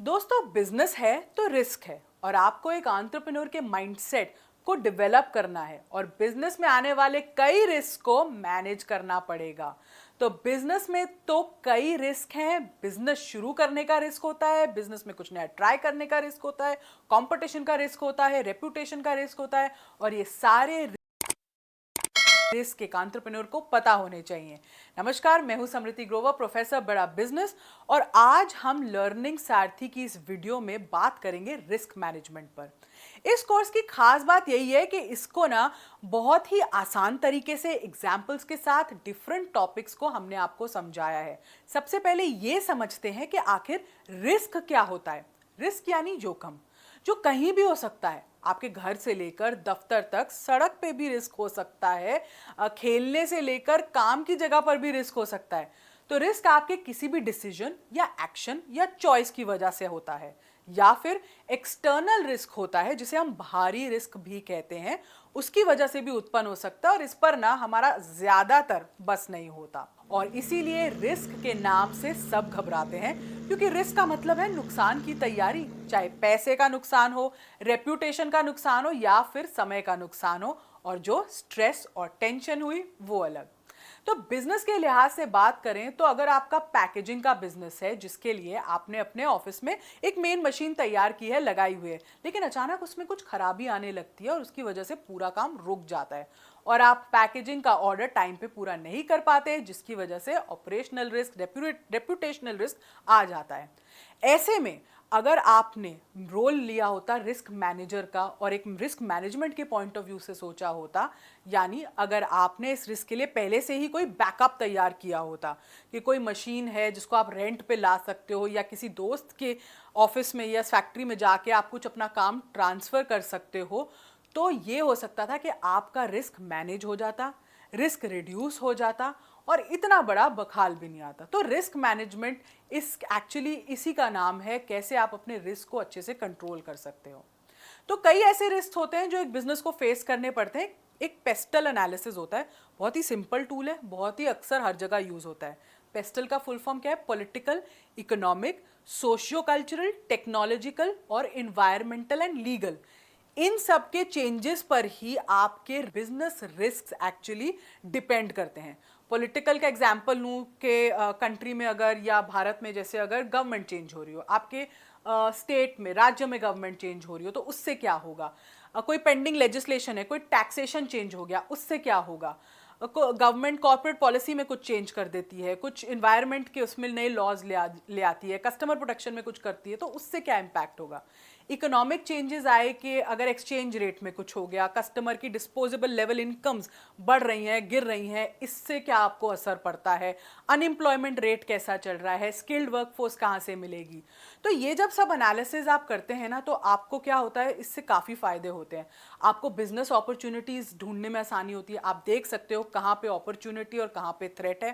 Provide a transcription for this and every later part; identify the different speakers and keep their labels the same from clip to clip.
Speaker 1: दोस्तों, बिजनेस है तो रिस्क है और आपको एक एंटरप्रेन्योर के माइंडसेट को डेवलप करना है और बिजनेस में आने वाले कई रिस्क को मैनेज करना पड़ेगा। तो बिजनेस में तो कई रिस्क हैं। बिजनेस शुरू करने का रिस्क होता है, बिजनेस में कुछ नया ट्राई करने का रिस्क होता है, कंपटीशन का रिस्क होता है, रेपुटेशन का रिस्क होता है और ये सारे रिस्क एक एंटरप्रेन्योर को पता होने चाहिए। नमस्कार, मैं हूं समृति ग्रोवर, प्रोफेसर बड़ा बिजनेस, और आज हम लर्निंग सारथी की इस वीडियो में बात करेंगे रिस्क मैनेजमेंट पर। इस कोर्स की खास बात यही है कि इसको ना बहुत ही आसान तरीके से एग्जाम्पल्स के साथ डिफरेंट टॉपिक्स को हमने आपको समझाया है। सबसे पहले ये समझते हैं कि आखिर रिस्क क्या होता है। रिस्क यानी जोखिम, जो कहीं भी हो सकता है। आपके घर से लेकर दफ्तर तक, सड़क पे भी रिस्क हो सकता है, खेलने से लेकर काम की जगह पर भी रिस्क हो सकता है। तो रिस्क आपके किसी भी डिसीजन या एक्शन या चॉइस की वजह से होता है, या फिर एक्सटर्नल रिस्क होता है जिसे हम बाहरी रिस्क भी कहते हैं, उसकी वजह से भी उत्पन्न हो सकता है और इस पर ना हमारा ज्यादातर बस नहीं होता। और इसीलिए रिस्क के नाम से सब घबराते हैं, क्योंकि रिस्क का मतलब है नुकसान की तैयारी, चाहे पैसे का नुकसान हो, रेप्यूटेशन का नुकसान हो या फिर समय का नुकसान हो। और जो स्ट्रेस और टेंशन हुई वो अलग। तो बिजनेस के लिहाज से बात करें तो अगर आपका पैकेजिंग का बिजनेस है, जिसके लिए आपने अपने ऑफिस में एक मेन मशीन तैयार की है, लगाई हुई है, लेकिन अचानक उसमें कुछ खराबी आने लगती है और उसकी वजह से पूरा काम रुक जाता है और आप पैकेजिंग का ऑर्डर टाइम पे पूरा नहीं कर पाते, जिसकी वजह से ऑपरेशनल रिस्क, रेप्यूटेशनल रिस्क आ जाता है। ऐसे में अगर आपने रोल लिया होता रिस्क मैनेजर का और एक रिस्क मैनेजमेंट के पॉइंट ऑफ व्यू से सोचा होता, यानी अगर आपने इस रिस्क के लिए पहले से ही कोई बैकअप तैयार किया होता कि कोई मशीन है जिसको आप रेंट पे ला सकते हो, या किसी दोस्त के ऑफिस में या फैक्ट्री में जाके आप कुछ अपना काम ट्रांसफ़र कर सकते हो, तो ये हो सकता था कि आपका रिस्क मैनेज हो जाता, रिस्क रिड्यूस हो जाता और इतना बड़ा बखाल भी नहीं आता। तो रिस्क मैनेजमेंट एक्चुअली इसी का नाम है, कैसे आप अपने रिस्क को अच्छे से कंट्रोल कर सकते हो। तो कई ऐसे रिस्क होते हैं जो एक बिजनेस को फेस करने पड़ते हैं। एक पेस्टल एनालिसिस होता है, बहुत ही सिंपल टूल है, बहुत ही अक्सर हर जगह यूज होता है। पेस्टल का फुल फॉर्म क्या है? Political, economic, socio cultural, technological और इन्वायरमेंटल एंड लीगल। इन सब के चेंजेस पर ही आपके बिजनेस रिस्क एक्चुअली डिपेंड करते हैं। पॉलिटिकल का एग्जांपल लूँ कि कंट्री में अगर, या भारत में जैसे अगर गवर्नमेंट चेंज हो रही हो, आपके स्टेट में, राज्य में गवर्नमेंट चेंज हो रही हो, तो उससे क्या होगा। कोई पेंडिंग लेजिस्लेशन है, कोई टैक्सेशन चेंज हो गया, उससे क्या होगा। गवर्नमेंट कॉर्पोरेट पॉलिसी में कुछ चेंज कर देती है, कुछ इन्वायरमेंट के उसमें नए लॉज ले आती है, कस्टमर प्रोटेक्शन में कुछ करती है, तो उससे क्या इम्पैक्ट होगा। इकोनॉमिक चेंजेस आए कि अगर एक्सचेंज रेट में कुछ हो गया, कस्टमर की डिस्पोजेबल लेवल इनकम्स बढ़ रही हैं, गिर रही हैं, इससे क्या आपको असर पड़ता है। अनएम्प्लॉयमेंट रेट कैसा चल रहा है, स्किल्ड वर्कफोर्स कहाँ से मिलेगी। तो ये जब सब एनालिसिस आप करते हैं ना, तो आपको क्या होता है, इससे काफ़ी फायदे होते हैं। आपको बिजनेस अपॉर्चुनिटीज़ ढूंढने में आसानी होती है, आप देख सकते हो कहाँ पे अपॉर्चुनिटी और कहाँ पे थ्रेट है।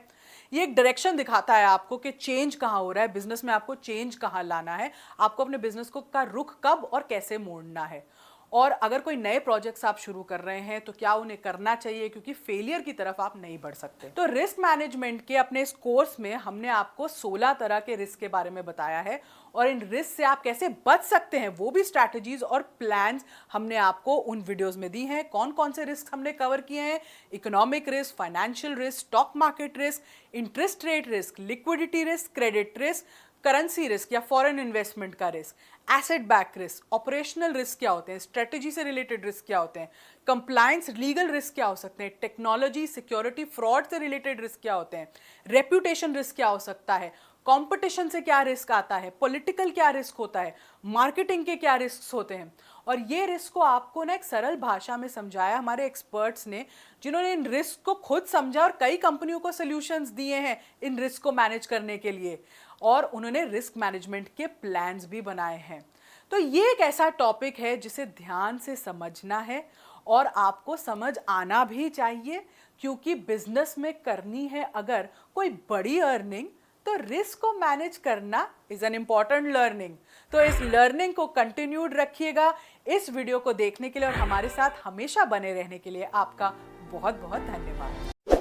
Speaker 1: ये एक डायरेक्शन दिखाता है आपको कि चेंज कहाँ हो रहा है बिजनेस में, आपको चेंज कहाँ लाना है, आपको अपने बिजनेस को का रुख कब और कैसे मोड़ना है। और अगर कोई नए प्रोजेक्ट्स आप शुरू कर रहे हैं तो क्या उन्हें करना चाहिए, क्योंकि फेलियर की तरफ आप नहीं बढ़ सकते। तो रिस्क मैनेजमेंट के अपने इस कोर्स में हमने आपको 16 तरह के रिस्क के बारे में बताया है और इन रिस्क से आप कैसे बच सकते हैं, वो भी स्ट्रैटेजीज और प्लान्स हमने आपको उन वीडियोस में दी हैं। कौन कौन से रिस्क हमने कवर किए हैं? Economic risk, financial risk, stock market risk, interest rate risk, liquidity risk, credit risk, currency risk या फॉरेन इन्वेस्टमेंट का risk, asset back risk, operational risk क्या होते हैं, स्ट्रेटेजी से रिलेटेड रिस्क क्या होते हैं, कंप्लायंस लीगल रिस्क क्या हो सकते हैं, टेक्नोलॉजी सिक्योरिटी फ्रॉड से रिलेटेड रिस्क क्या होते हैं, रेप्यूटेशन रिस्क क्या हो सकता है, कंपटीशन से क्या रिस्क आता है, पॉलिटिकल क्या रिस्क होता है, मार्केटिंग के क्या रिस्क होते हैं। और ये रिस्क को आपको ना एक सरल भाषा में समझाया हमारे एक्सपर्ट्स ने, जिन्होंने इन रिस्क को खुद समझा और कई कंपनियों को सॉल्यूशंस दिए हैं इन रिस्क को मैनेज करने के लिए, और उन्होंने रिस्क मैनेजमेंट के प्लान्स भी बनाए हैं। तो ये एक ऐसा टॉपिक है जिसे ध्यान से समझना है और आपको समझ आना भी चाहिए, क्योंकि बिजनेस में करनी है अगर कोई बड़ी अर्निंग, तो रिस्क को मैनेज करना इज एन इम्पॉर्टेंट लर्निंग। तो इस लर्निंग को कंटिन्यूड रखिएगा। इस वीडियो को देखने के लिए और हमारे साथ हमेशा बने रहने के लिए आपका बहुत बहुत धन्यवाद।